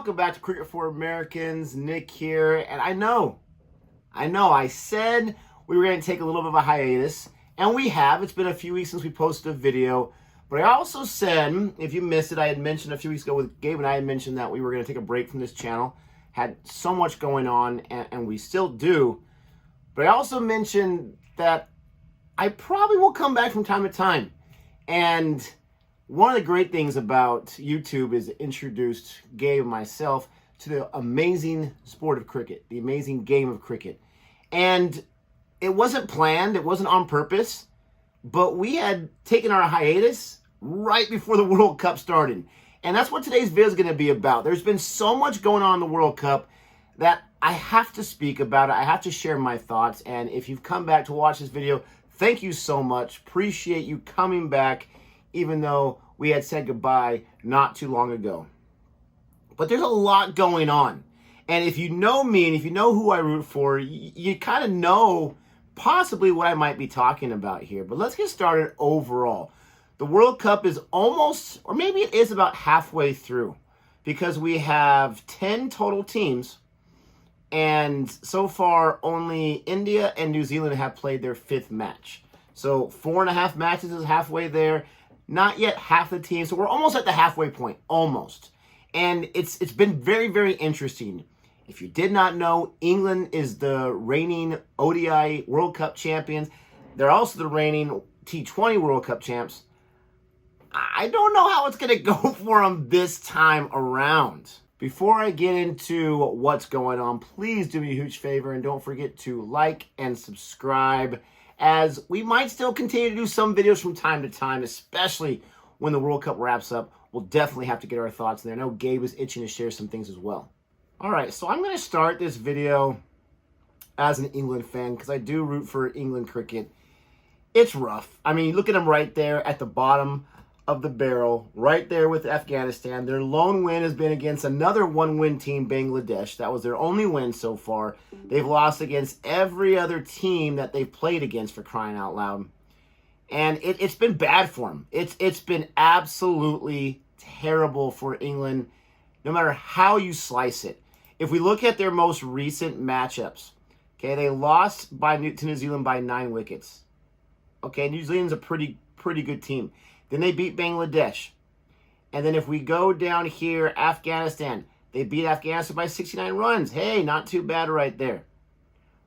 welcome back to Cricket for Americans. Nick here, and I know, I said we were going to take a little bit of a hiatus, and we have. It's been a few weeks since we posted a video, but I also said, if you missed it, I had mentioned a few weeks ago with Gabe and I had mentioned that we were going to take a break from this channel. Had so much going on, and we still do, but I also mentioned that I probably will come back from time to time, and one of the great things about YouTube is it introduced Gabe and myself to the amazing sport of cricket, the amazing game of cricket. And it wasn't planned, it wasn't on purpose, but we had taken our hiatus right before the World Cup started. And that's what today's video is going to be about. There's been so much going on in the World Cup that I have to speak about it. I have to share my thoughts. And if you've come back to watch this video, thank you so much. Appreciate you coming back, even though we had said goodbye not too long ago. But there's a lot going on. And if you know me and if you know who I root for, you kind of know possibly what I might be talking about here. But let's get started overall. The World Cup is almost, or maybe it is about halfway through, because we have 10 total teams. And so far, only India and New Zealand have played their 5th match. So 4.5 matches is halfway there. Not yet half the team, so we're almost at the halfway point, almost. And it's been very, very interesting. If you did not know, England is the reigning ODI World Cup champions. They're also the reigning T20 World Cup champs. I don't know how it's going to go for them this time around. Before I get into what's going on, please do me a huge favor and don't forget to like and subscribe, as we might still continue to do some videos from time to time, especially when the World Cup wraps up. We'll definitely have to get our thoughts there. I know Gabe is itching to share some things as well. All right, so I'm going to start this video as an England fan because I do root for England cricket. It's rough. I mean, look at them right there at the bottom of the barrel, right there with Afghanistan. Their lone win has been against another one-win team, Bangladesh. That was their only win so far. They've lost against every other team that they've played against, for crying out loud. And it's been bad for them. It's been absolutely terrible for England, no matter how you slice it. If we look at their most recent matchups, okay, they lost to New Zealand by 9 wickets. Okay, New Zealand's a pretty good team. Then they beat Bangladesh. And then if we go down here, Afghanistan. They beat Afghanistan by 69 runs. Hey, not too bad right there.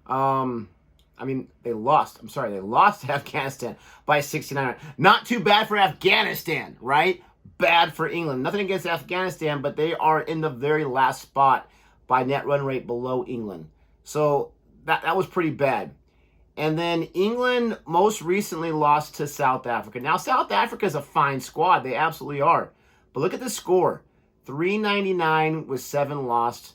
They lost. They lost to Afghanistan by 69 runs. Not too bad for Afghanistan, right? Bad for England. Nothing against Afghanistan, but they are in the very last spot by net run rate below England. So that was pretty bad. And then England most recently lost to South Africa. Now, South Africa is a fine squad. They absolutely are. But look at the score. 399 with 7 lost.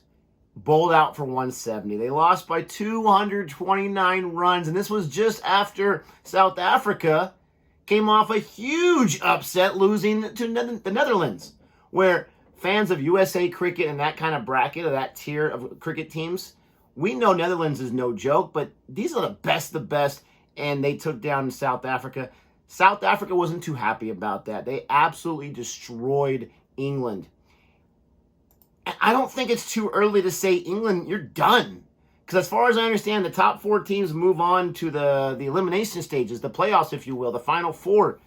Bowled out for 170. They lost by 229 runs. And this was just after South Africa came off a huge upset losing to the Netherlands, where fans of USA cricket and that kind of bracket, or that tier of cricket teams, we know Netherlands is no joke, but these are the best, and they took down South Africa. South Africa wasn't too happy about that. They absolutely destroyed England. And I don't think it's too early to say, England, you're done. Because as far as I understand, the top 4 teams move on to the elimination stages, the playoffs, if you will, the final 4.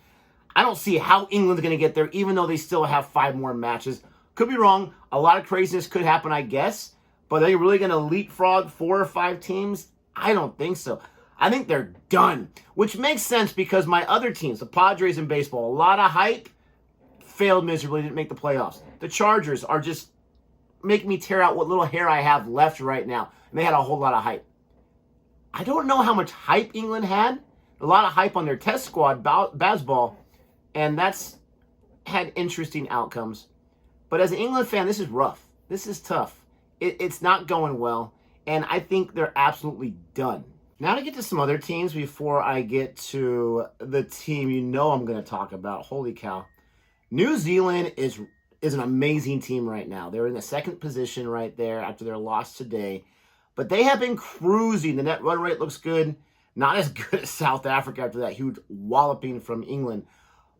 I don't see how England's going to get there, even though they still have 5 more matches. Could be wrong. A lot of craziness could happen, I guess. But are they really going to leapfrog 4 or 5 teams? I don't think so. I think they're done. Which makes sense because my other teams, the Padres in baseball, a lot of hype, failed miserably, didn't make the playoffs. The Chargers are just making me tear out what little hair I have left right now. And they had a whole lot of hype. I don't know how much hype England had. A lot of hype on their test squad, baseball. And that's had interesting outcomes. But as an England fan, this is rough. This is tough. It's not going well, and I think they're absolutely done. Now to get to some other teams before I get to the team you know I'm going to talk about. Holy cow. New Zealand is an amazing team right now. They're in the 2nd position right there after their loss today. But they have been cruising. The net run rate looks good. Not as good as South Africa after that huge walloping from England.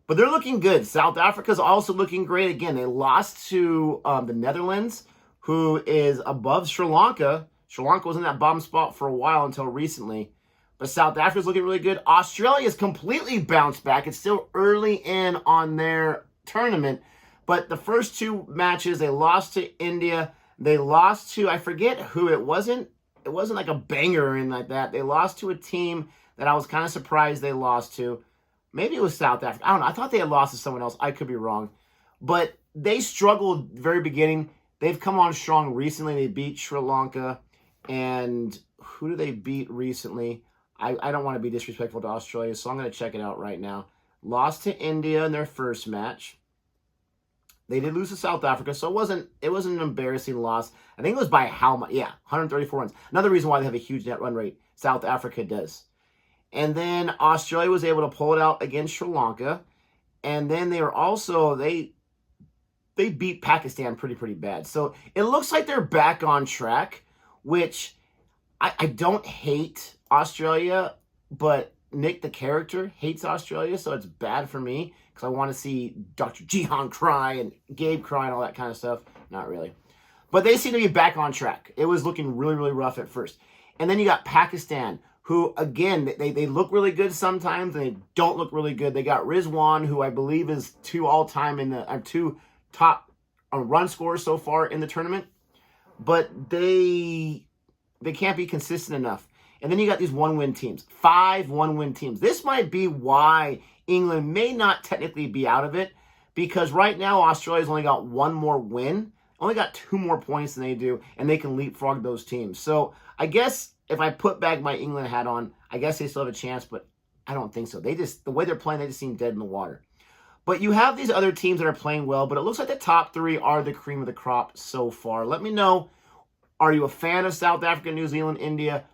But they're looking good. South Africa's also looking great. Again, they lost to the Netherlands, who is above Sri Lanka. Sri Lanka was in that bottom spot for a while until recently. But South Africa's looking really good. Australia's completely bounced back. It's still early in on their tournament. But the first two matches, they lost to India. They lost to, I forget who. It wasn't like a banger or anything like that. They lost to a team that I was kind of surprised they lost to. Maybe it was South Africa. I don't know. I thought they had lost to someone else. I could be wrong. But they struggled very beginning. They've come on strong recently. They beat Sri Lanka. And who do they beat recently? I don't want to be disrespectful to Australia, so I'm going to check it out right now. Lost to India in their first match. They did lose to South Africa, so it wasn't an embarrassing loss. I think it was by how much? Yeah, 134 runs. Another reason why they have a huge net run rate. South Africa does. And then Australia was able to pull it out against Sri Lanka. And then they were also, they beat Pakistan pretty bad. So it looks like they're back on track, which I don't hate Australia, but Nick, the character, hates Australia, so it's bad for me because I want to see Dr. Jihan cry and Gabe cry and all that kind of stuff. Not really. But they seem to be back on track. It was looking really rough at first. And then you got Pakistan, who, again, they look really good sometimes, and they don't look really good. They got Rizwan, who I believe is two top run scorers so far in the tournament. But they can't be consistent enough. And then you got these one-win teams, 5 one-win teams. This might be why England may not technically be out of it, because right now Australia's only got one more win, only got 2 more points than they do, and they can leapfrog those teams. So I guess if I put back my England hat on, I guess they still have a chance, but I don't think so. The way they're playing, they just seem dead in the water. But you have these other teams that are playing well, but it looks like the top 3 are the cream of the crop so far. Let me know, are you a fan of South Africa, New Zealand, India?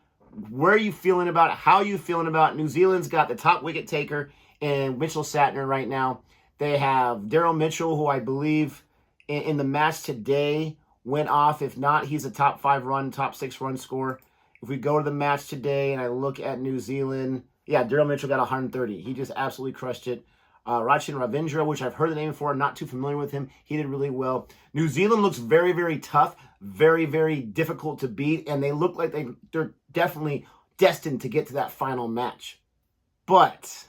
Where are you feeling about it? How are you feeling about it? New Zealand's got the top wicket taker in Mitchell Satner right now. They have Daryl Mitchell, who I believe in the match today went off. If not, he's a top 6 run scorer. If we go to the match today and I look at New Zealand, yeah, Daryl Mitchell got 130. He just absolutely crushed it. Rachin Ravindra, which I've heard the name before, I'm not too familiar with him. He did really well. New Zealand looks very tough, very difficult to beat, and they look like they're definitely destined to get to that final match. But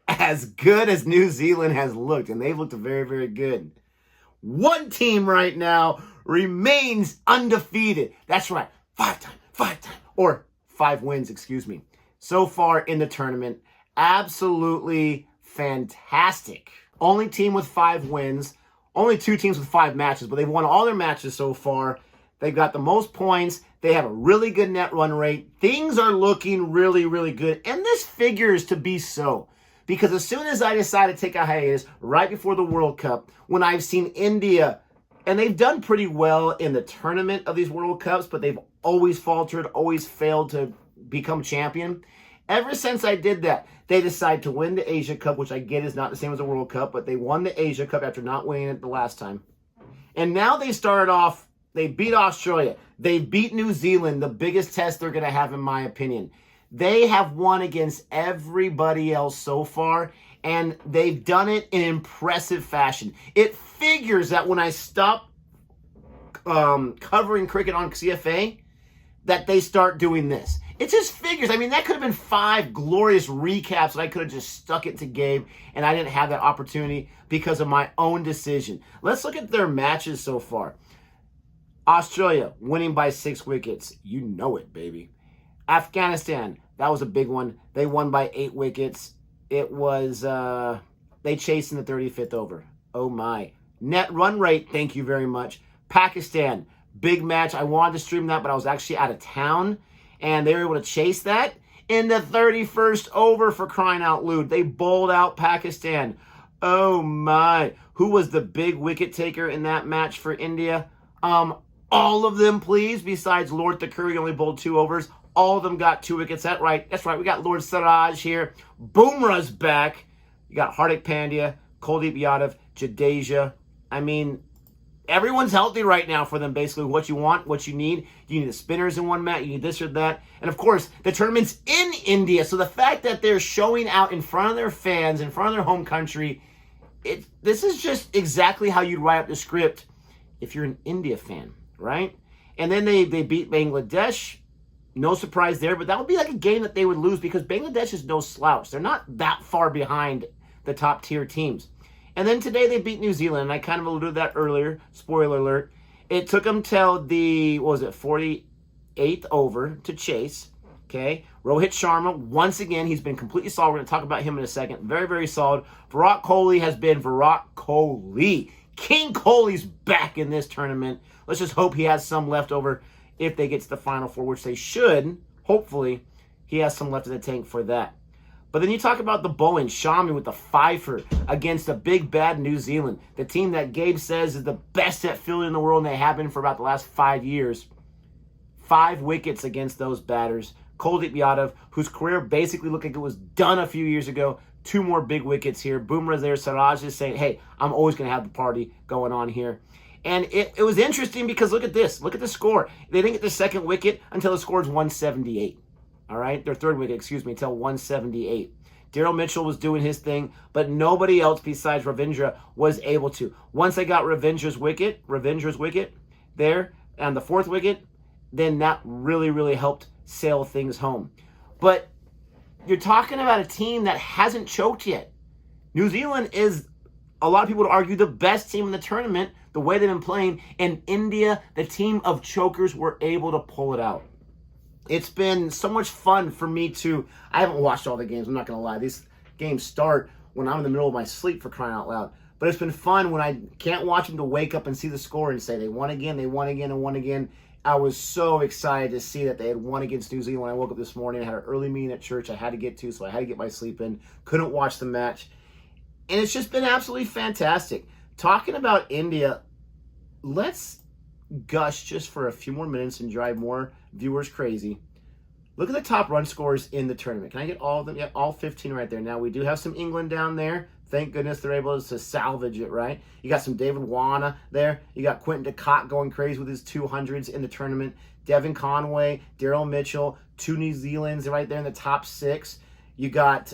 as good as New Zealand has looked, and they've looked very good, one team right now remains undefeated. That's right, 5 times, or 5 wins, excuse me, so far in the tournament. Absolutely fantastic. Only team with 5 wins. Only 2 teams with 5 matches, but they've won all their matches so far. They've got the most points. They have a really good net run rate. Things are looking really good. And this figures to be so. Because as soon as I decided to take a hiatus right before the World Cup, when I've seen India, and they've done pretty well in the tournament of these World Cups, but they've always faltered, always failed to become champion. Ever since I did that, they decided to win the Asia Cup, which I get is not the same as the World Cup, but they won the Asia Cup after not winning it the last time. And now they started off, they beat Australia. They beat New Zealand, the biggest test they're going to have, in my opinion. They have won against everybody else so far, and they've done it in impressive fashion. It figures that when I stop covering cricket on CFA, that they start doing this. It just figures. I mean, that could have been 5 glorious recaps that I could have just stuck it to Gabe, and I didn't have that opportunity because of my own decision. Let's look at their matches so far. Australia, winning by 6 wickets. You know it, baby. Afghanistan, that was a big one. They won by 8 wickets. It was, they chased in the 35th over. Oh, my. Net run rate, thank you very much. Pakistan, big match. I wanted to stream that, but I was actually out of town. And they were able to chase that in the 31st over, for crying out loud. They bowled out Pakistan. Oh, my. Who was the big wicket taker in that match for India? All of them, please, besides Lord Thakuri, only bowled 2 overs. All of them got 2 wickets. That's right. We got Lord Siraj here. Bumrah's back. You got Hardik Pandya, Kuldeep Yadav, Jadeja. I mean, everyone's healthy right now for them, basically. What you want, what you need. You need the spinners in one match. You need this or that. And, of course, the tournament's in India. So the fact that they're showing out in front of their fans, in front of their home country, this is just exactly how you'd write up the script if you're an India fan, right? And then they beat Bangladesh. No surprise there, but that would be like a game that they would lose because Bangladesh is no slouch. They're not that far behind the top tier teams. And then today they beat New Zealand, and I kind of alluded to that earlier. Spoiler alert. It took them till the, 48th over to chase. Okay. Rohit Sharma, once again, he's been completely solid. We're going to talk about him in a second. Very, very solid. Virat Kohli has been Virat Kohli. King Kohli's back in this tournament. Let's just hope he has some left over if they get to the Final Four, which they should. Hopefully, he has some left in the tank for that. But then you talk about the bowling. Shami with the fifer against the big bad New Zealand. The team that Gabe says is the best at fielding in the world, and they have been for about the last 5 years. 5 wickets against those batters. Kuldeep Yadav, whose career basically looked like it was done a few years ago. 2 more big wickets here. Bumrah's there. Siraj is saying, hey, I'm always going to have the party going on here. And it was interesting because look at this. Look at the score. They didn't get the second wicket until the score's 178. All right? Their third wicket, until 178. Daryl Mitchell was doing his thing, but nobody else besides Ravindra was able to. Once they got Ravindra's wicket there, and the 4th wicket, then that really, really helped sail things home. But you're talking about a team that hasn't choked yet. New Zealand is, a lot of people would argue, the best team in the tournament, the way they've been playing, and India, the team of chokers, were able to pull it out. It's been so much fun for me to, I haven't watched all the games, I'm not going to lie. These games start when I'm in the middle of my sleep, for crying out loud. But it's been fun when I can't watch them to wake up and see the score and say they won again, and won again. I was so excited to see that they had won against New Zealand when I woke up this morning. I had an early meeting at church I had to get to, so I had to get my sleep in. Couldn't watch the match. And it's just been absolutely fantastic. Talking about India, let's gush just for a few more minutes and drive more viewers crazy. Look at the top run scorers in the tournament. Can I get all of them? Yeah, all 15 right there. Now, we do have some England down there. Thank goodness they're able to salvage it, right? You got some David Warner there. You got Quinton de Kock going crazy with his 200s in the tournament. Devin Conway, Daryl Mitchell, 2 New Zealanders right there in the top 6. You got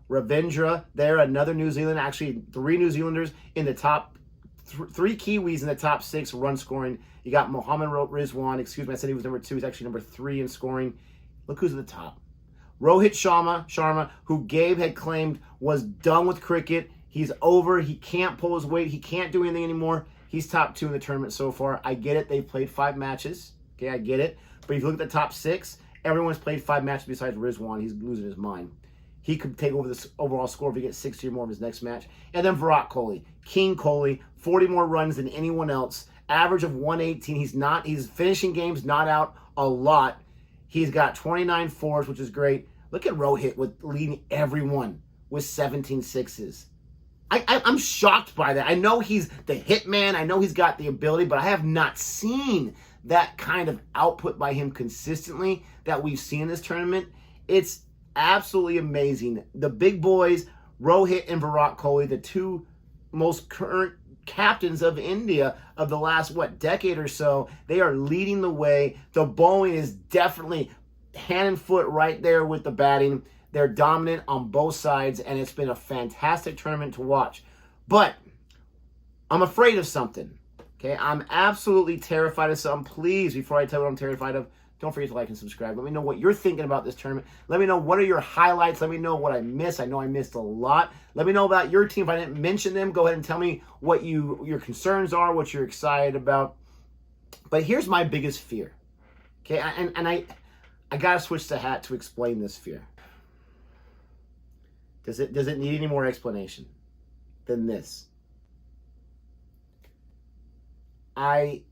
Ravindra there, another New Zealand, actually 3 New Zealanders in the top, 3 Kiwis in the top 6 run scoring. You got Mohammad Rizwan, I said he was number 2. He's actually number 3 in scoring. Look who's at the top. Rohit Sharma, who Gabe had claimed was done with cricket. He's over. He can't pull his weight. He can't do anything anymore. He's top 2 in the tournament so far. I get it. They've played 5 matches. Okay, I get it. But if you look at the top 6, everyone's played 5 matches besides Rizwan. He's losing his mind. He could take over this overall score if he gets 60 or more of his next match. And then Virat Kohli, King Kohli, 40 more runs than anyone else. Average of 118. He's finishing games not out a lot. He's got 29 fours, which is great. Look at Rohit with leading everyone with 17 sixes. I'm shocked by that. I know he's the hitman. I know he's got the ability, but I have not seen that kind of output by him consistently that we've seen in this tournament. It's absolutely amazing. The big boys, Rohit and Virat Kohli, the 2 most current captains of India of the last, decade or so, they are leading the way. The bowling is definitely hand and foot right there with the batting. They're dominant on both sides, and it's been a fantastic tournament to watch. But I'm afraid of something. Okay, I'm absolutely terrified of something. Please, before I tell you what I'm terrified of, don't forget to like and subscribe. Let me know what you're thinking about this tournament. Let me know what are your highlights. Let me know what I missed. I know I missed a lot. Let me know about your team. If I didn't mention them, go ahead and tell me what your concerns are, what you're excited about. But here's my biggest fear. Okay, and I gotta switch the hat to explain this fear. Does it need any more explanation than this? I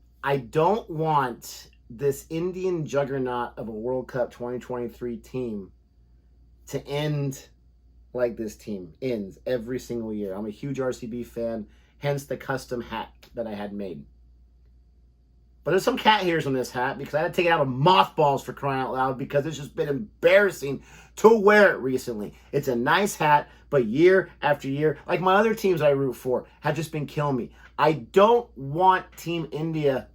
don't want this Indian juggernaut of a World Cup 2023 team to end like this team ends every single year. I'm a huge RCB fan, hence the custom hat that I had made. But there's some cat hairs on this hat because I had to take it out of mothballs, for crying out loud, because it's just been embarrassing to wear it recently. It's a nice hat, but year after year, like my other teams I root for, have just been killing me. I don't want Team India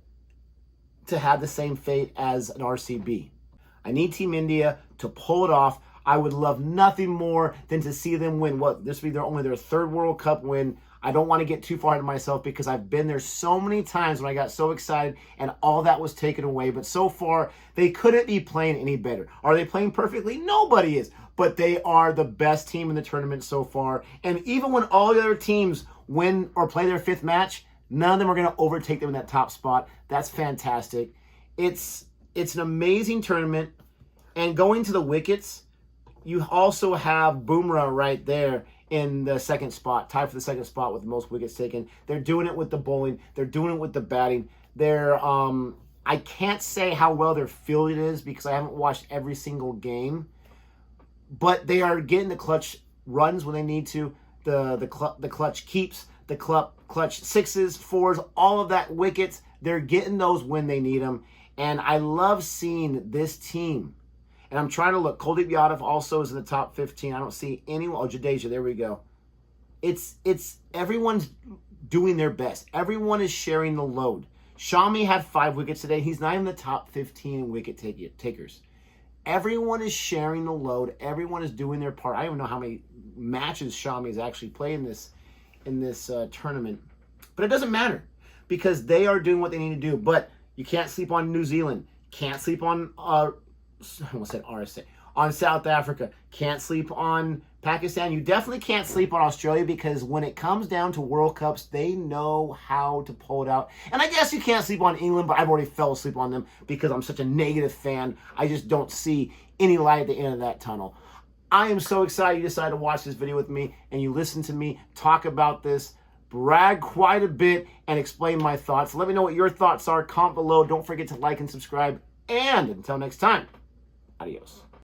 to have the same fate as an RCB. I need Team India to pull it off. I would love nothing more than to see them win. This will be only their third World Cup win. I don't want to get too far into myself because I've been there so many times when I got so excited and all that was taken away. But so far, they couldn't be playing any better. Are they playing perfectly? Nobody is. But they are the best team in the tournament so far. And even when all the other teams win or play their fifth match, none of them are going to overtake them in that top spot. That's fantastic. It's an amazing tournament. And going to the wickets, you also have Bumrah right there in the second spot, tied for the second spot with the most wickets taken. They're doing it with the bowling. They're doing it with the batting. I can't say how well their fielding is because I haven't watched every single game, but they are getting the clutch runs when they need to, the clutch keeps, the clutch sixes, fours, all of that wickets. They're getting those when they need them, and I love seeing this team. And I'm trying to look. Kuldeep Yadav also is in the top 15. I don't see anyone. Oh, Jadeja, there we go. It's everyone's doing their best. Everyone is sharing the load. Shami had 5 wickets today. He's not in the top 15 in wicket takers. Everyone is sharing the load. Everyone is doing their part. I don't even know how many matches Shami has actually played in this tournament. But it doesn't matter because they are doing what they need to do. But you can't sleep on New Zealand. Can't sleep on I almost said RSA. On South Africa. Can't sleep on Pakistan. You definitely can't sleep on Australia because when it comes down to World Cups, they know how to pull it out. And I guess you can't sleep on England, but I've already fell asleep on them because I'm such a negative fan. I just don't see any light at the end of that tunnel. I am so excited you decided to watch this video with me and you listen to me talk about this, brag quite a bit, and explain my thoughts. Let me know what your thoughts are. Comment below. Don't forget to like and subscribe. And until next time, adios.